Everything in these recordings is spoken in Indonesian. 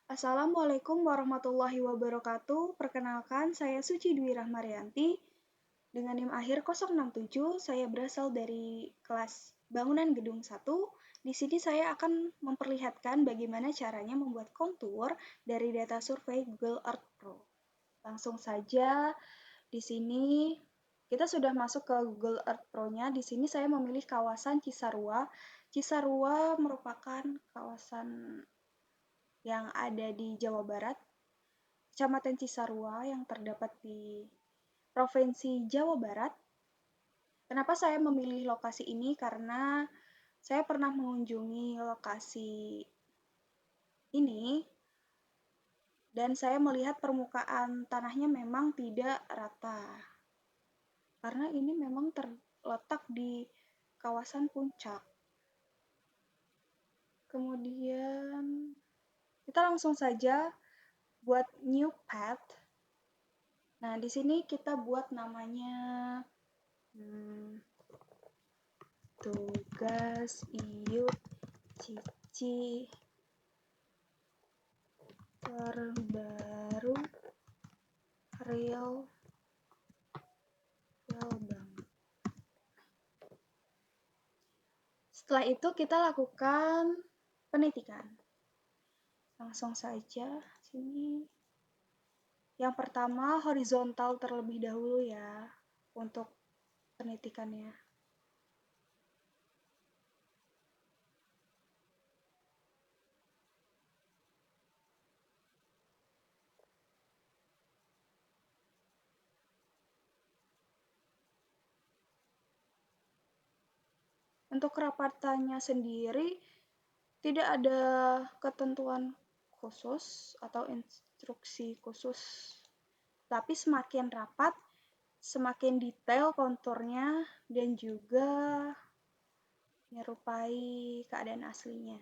Assalamualaikum warahmatullahi wabarakatuh. Perkenalkan, saya Suci Dwi Rahmarianti. Dengan NIM akhir 067, saya berasal dari kelas Bangunan Gedung 1. Di sini saya akan memperlihatkan bagaimana caranya membuat kontur dari data survei Google Earth Pro. Langsung saja, di sini kita sudah masuk ke Google Earth Pro-nya. Di sini saya memilih kawasan Cisarua. Cisarua merupakan kawasan yang ada di Jawa Barat, Kecamatan Cisarua yang terdapat di Provinsi Jawa Barat. Kenapa saya memilih lokasi ini? Karena saya pernah mengunjungi lokasi ini dan saya melihat permukaan tanahnya memang tidak rata. Karena ini memang terletak di kawasan puncak. Kemudian kita langsung saja buat new path. Nah, di sini kita buat namanya tugas iup cici terbaru real bank. Setelah itu kita lakukan penitikan. Langsung saja sini. Yang pertama horizontal terlebih dahulu ya untuk penitikannya. Untuk kerapatannya sendiri tidak ada ketentuan khusus atau instruksi khusus. Tapi semakin rapat, semakin detail konturnya dan juga menyerupai keadaan aslinya.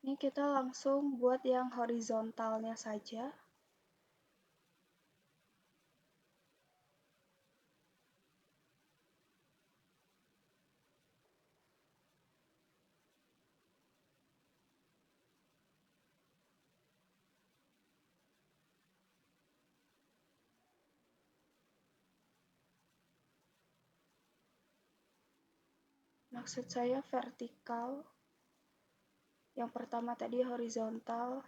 Ini kita langsung buat yang horizontalnya saja. Maksud saya vertikal. Yang pertama tadi horizontal.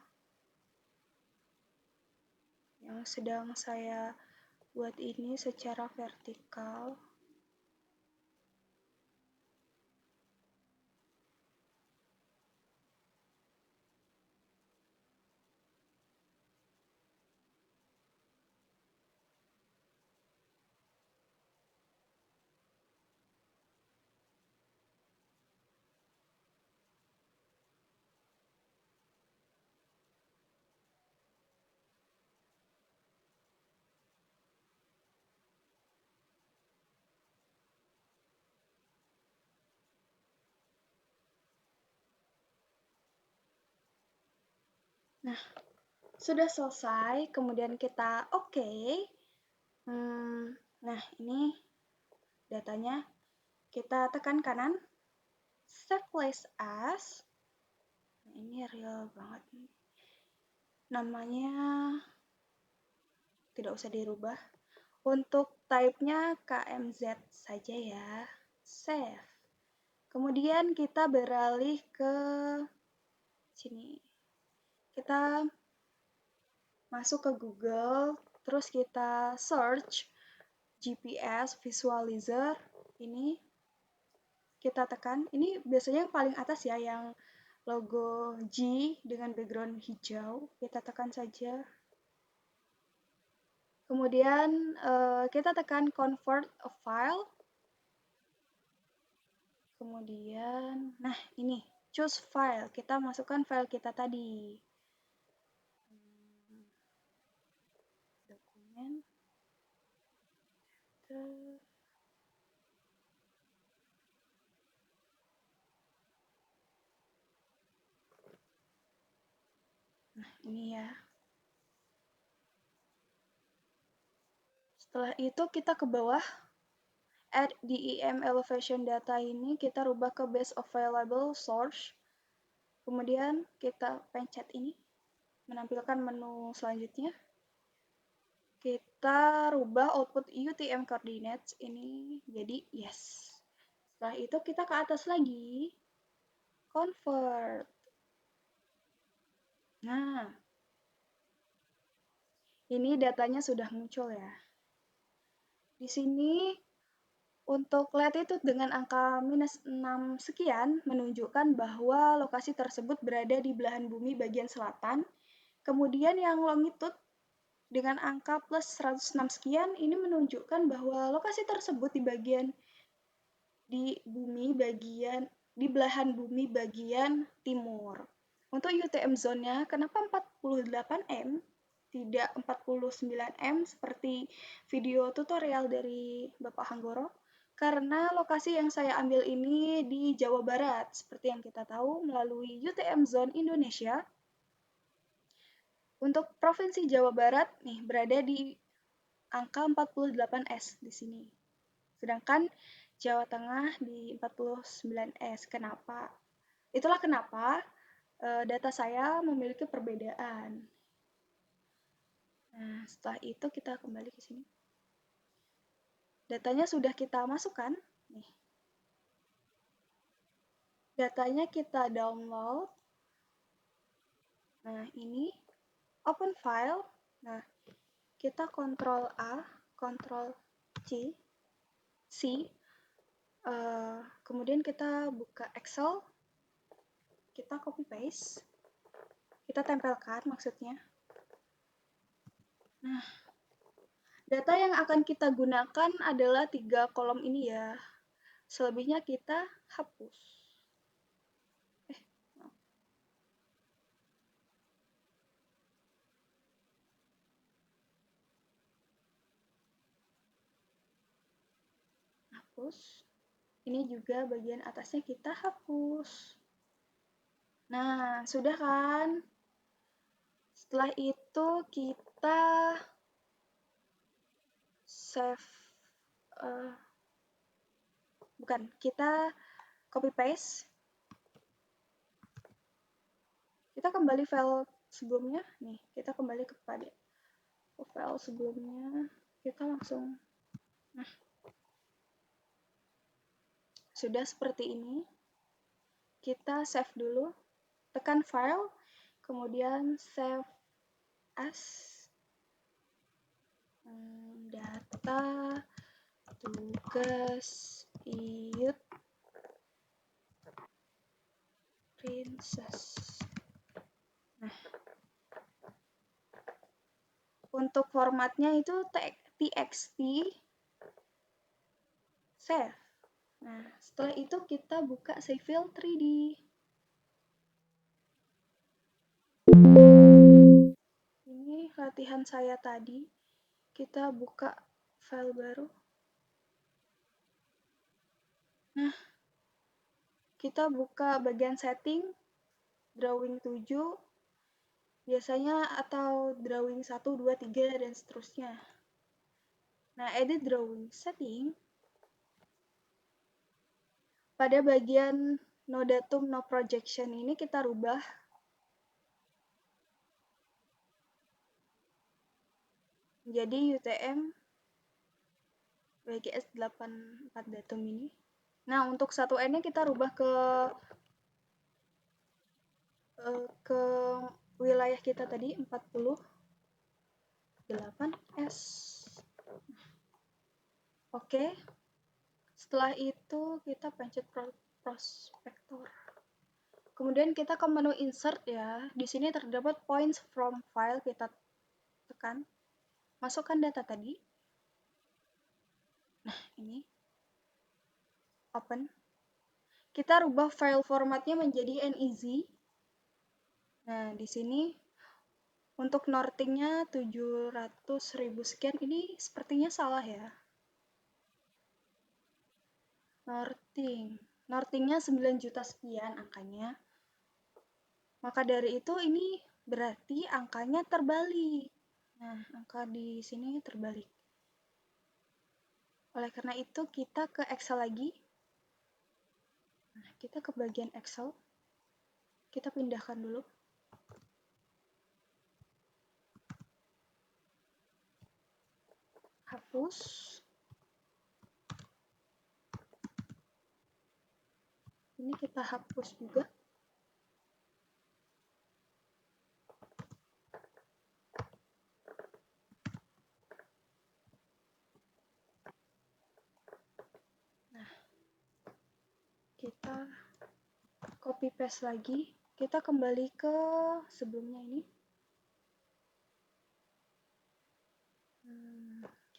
Yang sedang saya buat ini secara vertikal. Nah, sudah selesai. Kemudian kita oke. Nah, ini datanya. Kita tekan kanan. Save place as. Nah, ini real banget nih. Namanya tidak usah dirubah. Untuk type-nya KMZ saja ya. Save. Kemudian kita beralih ke sini. Kita masuk ke Google, terus kita search GPS visualizer. Ini kita tekan. Ini biasanya yang paling atas ya, yang logo G dengan background hijau. Kita tekan saja. Kemudian kita tekan convert a file. Kemudian, nah ini, choose file. Kita masukkan file kita tadi. Dokumen. Nah, ini ya. Setelah itu kita ke bawah, add DEM elevation data ini kita rubah ke base available source. Kemudian kita pencet ini, menampilkan menu selanjutnya. Kita rubah output UTM coordinates ini jadi yes. Setelah itu kita ke atas lagi, convert. Nah, ini datanya sudah muncul ya. Di sini untuk latitude dengan angka minus 6 sekian menunjukkan bahwa lokasi tersebut berada di belahan bumi bagian selatan. Kemudian yang longitude dengan angka plus 106 sekian ini menunjukkan bahwa lokasi tersebut di belahan bumi bagian timur. Untuk UTM zone-nya, kenapa 48 M? Tidak 49 M seperti video tutorial dari Bapak Hanggoro? Karena lokasi yang saya ambil ini di Jawa Barat. Seperti yang kita tahu, melalui UTM Zone Indonesia, untuk Provinsi Jawa Barat nih berada di angka 48 S di sini. Sedangkan Jawa Tengah di 49 S. Kenapa? Itulah kenapa data saya memiliki perbedaan. Nah, setelah itu kita kembali ke sini. Datanya sudah kita masukkan. Nih. Datanya kita download. Nah, ini open file. Nah, kita Ctrl A, Ctrl C. Kemudian kita buka Excel. Kita copy paste. Kita tempelkan maksudnya. Nah, data yang akan kita gunakan adalah 3 kolom ini ya. Selebihnya kita hapus. Hapus. Ini juga bagian atasnya kita hapus. Nah, sudah kan? Setelah itu kita save, kita copy paste. Kita kembali file sebelumnya. Nih, kita kembali kepada file sebelumnya. Kita langsung, nah, sudah seperti ini. Kita save dulu. Tekan file, kemudian save as data tugas iut princess. Nah, untuk formatnya itu txt save. Nah, setelah itu kita buka save file 3D. Ini latihan saya tadi. Kita buka file baru. Nah, kita buka bagian setting, drawing 7, biasanya atau drawing 1, 2, 3, dan seterusnya. Nah, edit drawing setting. Pada bagian no datum, no projection ini kita rubah menjadi UTM WGS 84 datum ini. Nah, untuk 1N-nya kita rubah ke wilayah kita tadi 48S. Oke. Setelah itu kita pencet prospektor. Kemudian kita ke menu insert ya. Di sini terdapat points from file, kita tekan. masukkan data tadi. Nah, ini open. Kita rubah file formatnya menjadi NEZ. Nah, di sini untuk nortingnya 700.000 sekian, ini sepertinya salah ya. Nortingnya 9 juta sekian angkanya. Maka dari itu ini berarti angkanya terbalik. Nah, angka di sini terbalik. Oleh karena itu kita ke Excel lagi. Nah, kita ke bagian Excel. Kita pindahkan dulu. Hapus. Ini kita hapus juga. Nah, kita copy paste lagi. Kita kembali ke sebelumnya ini.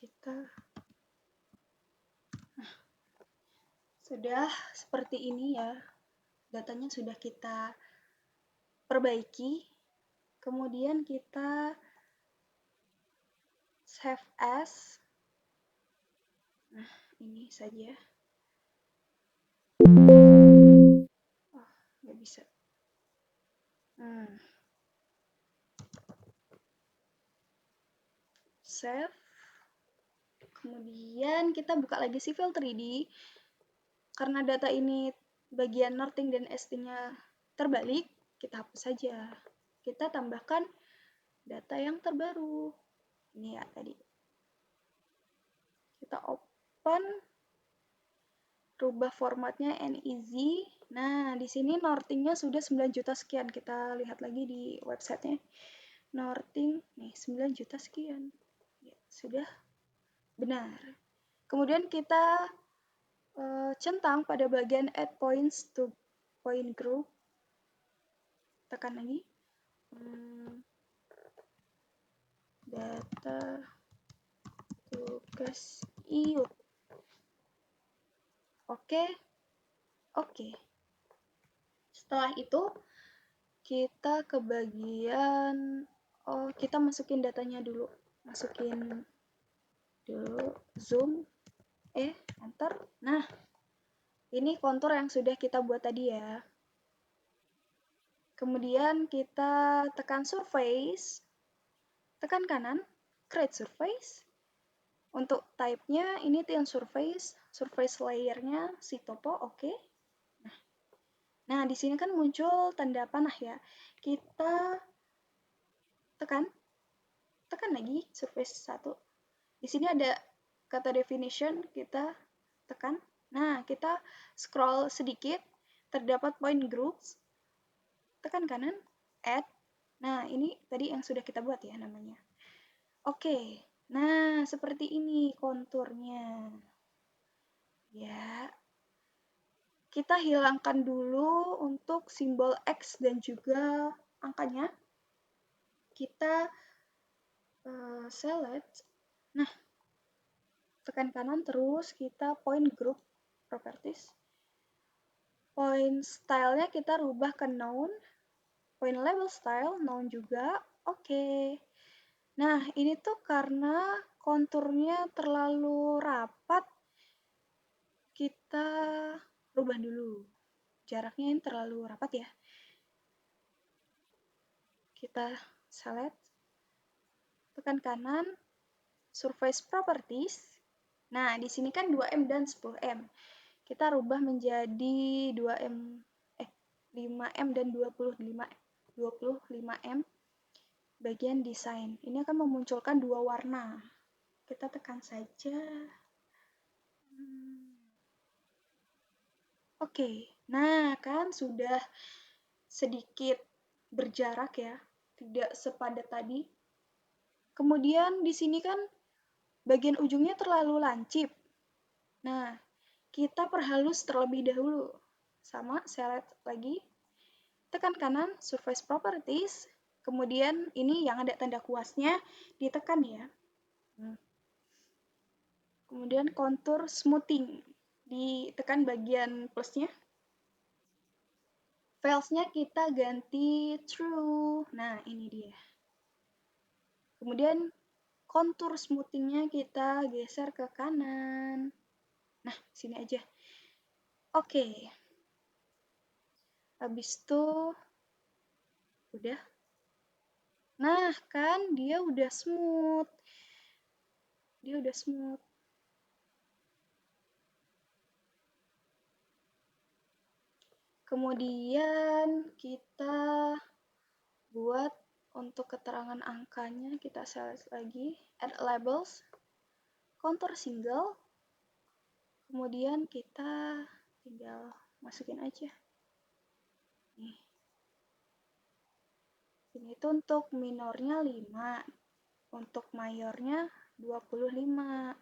Kita sudah seperti ini ya. Datanya sudah kita perbaiki. Kemudian kita save as. Nah, ini saja. Oh, nggak bisa. Save. Kemudian kita buka lagi Civil 3D. Karena data ini bagian norting dan ST-nya terbalik, kita hapus saja. Kita tambahkan data yang terbaru. Ini ya tadi. Kita open, rubah formatnya NEZ. Nah, di sini nortingnya sudah 9 juta sekian. Kita lihat lagi di websitenya. Norting, nih 9 juta sekian. Ya, sudah benar. Kemudian kita centang pada bagian add points to point group. Tekan lagi. Data tugas IUT. Oke. Setelah itu kita ke bagian kita masukin datanya dulu. Masukin dulu zoom, enter. Nah, ini kontur yang sudah kita buat tadi ya. Kemudian kita tekan surface, tekan kanan, create surface. Untuk type-nya ini thin surface layer-nya si topo, oke. Nah, di sini kan muncul tanda panah ya. Kita tekan lagi surface 1. Di sini ada kata definition, kita tekan. Nah, kita scroll sedikit, terdapat point groups. Tekan kanan, add. Nah, ini tadi yang sudah kita buat ya namanya. Oke. Nah, seperti ini konturnya. Ya. Kita hilangkan dulu untuk simbol X dan juga angkanya. Kita select. Nah, tekan kanan terus kita point group properties. Point style-nya kita rubah ke noun. Point label style noun juga. Oke. Nah, ini tuh karena konturnya terlalu rapat, kita rubah dulu. Jaraknya ini terlalu rapat ya. Kita select, tekan kanan, surface properties. Nah, di sini kan 2M dan 10M. Kita rubah menjadi 2M, 5M dan 25M. Bagian desain. Ini akan memunculkan dua warna. Kita tekan saja. Oke, nah kan sudah sedikit berjarak ya, tidak sepadat tadi. Kemudian di sini kan bagian ujungnya terlalu lancip. Nah, kita perhalus terlebih dahulu. Sama, select lagi. Tekan kanan, surface properties. Kemudian ini yang ada tanda kuasnya, ditekan ya. Kemudian kontur smoothing, ditekan bagian plusnya. Valves-nya kita ganti true. Nah, ini dia. Kemudian kontur smoothing-nya kita geser ke kanan. Nah, sini aja. Oke. Habis itu udah. Nah, kan dia udah smooth. Kemudian kita buat untuk keterangan angkanya, kita select lagi, add labels, kontur single, kemudian kita tinggal masukin aja. Nih. Ini itu untuk minornya 5, untuk mayornya 25.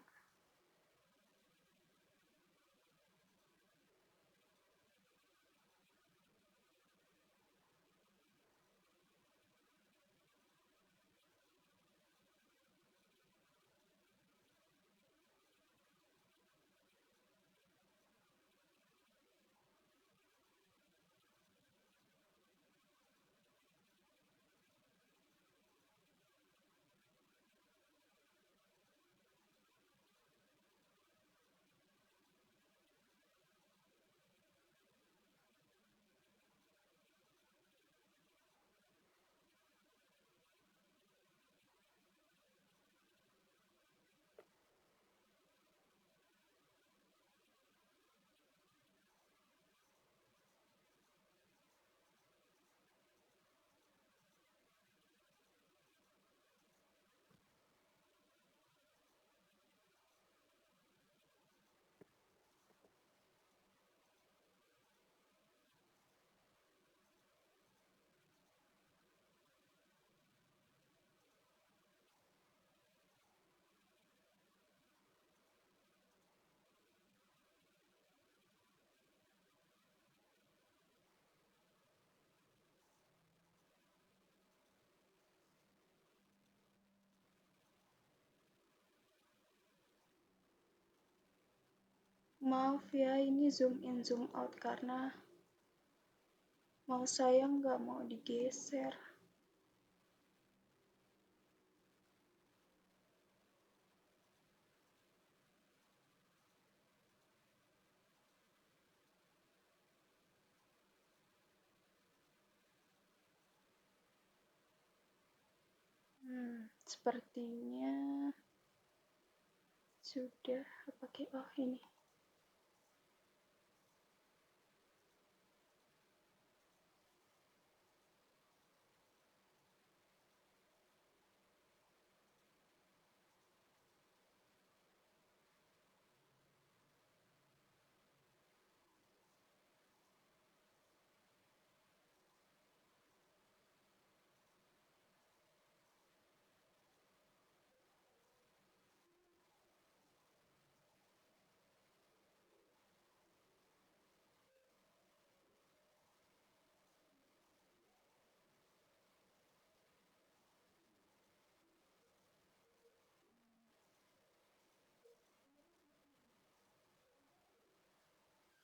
Maaf ya, ini zoom in zoom out karena mouse saya nggak mau digeser. Sepertinya sudah pakai ini.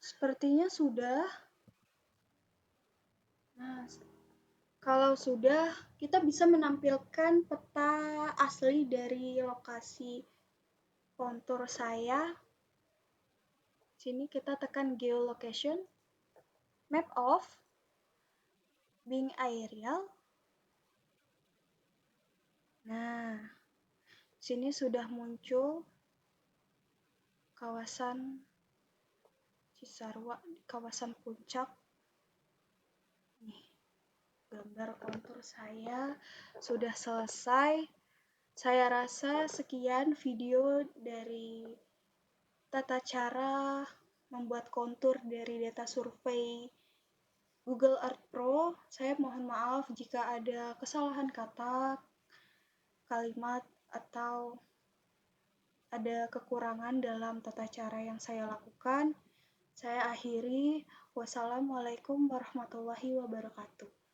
Sepertinya sudah. Nah, kalau sudah, kita bisa menampilkan peta asli dari lokasi kontur saya. Sini kita tekan geolocation, map of, Bing aerial. Nah, sini sudah muncul kawasan Cisarua, kawasan puncak. Nih, gambar kontur saya sudah selesai. Saya rasa sekian video dari tata cara membuat kontur dari data survei Google Earth Pro. Saya mohon maaf jika ada kesalahan kata, kalimat, atau ada kekurangan dalam tata cara yang saya lakukan. Saya akhiri. Wassalamualaikum warahmatullahi wabarakatuh.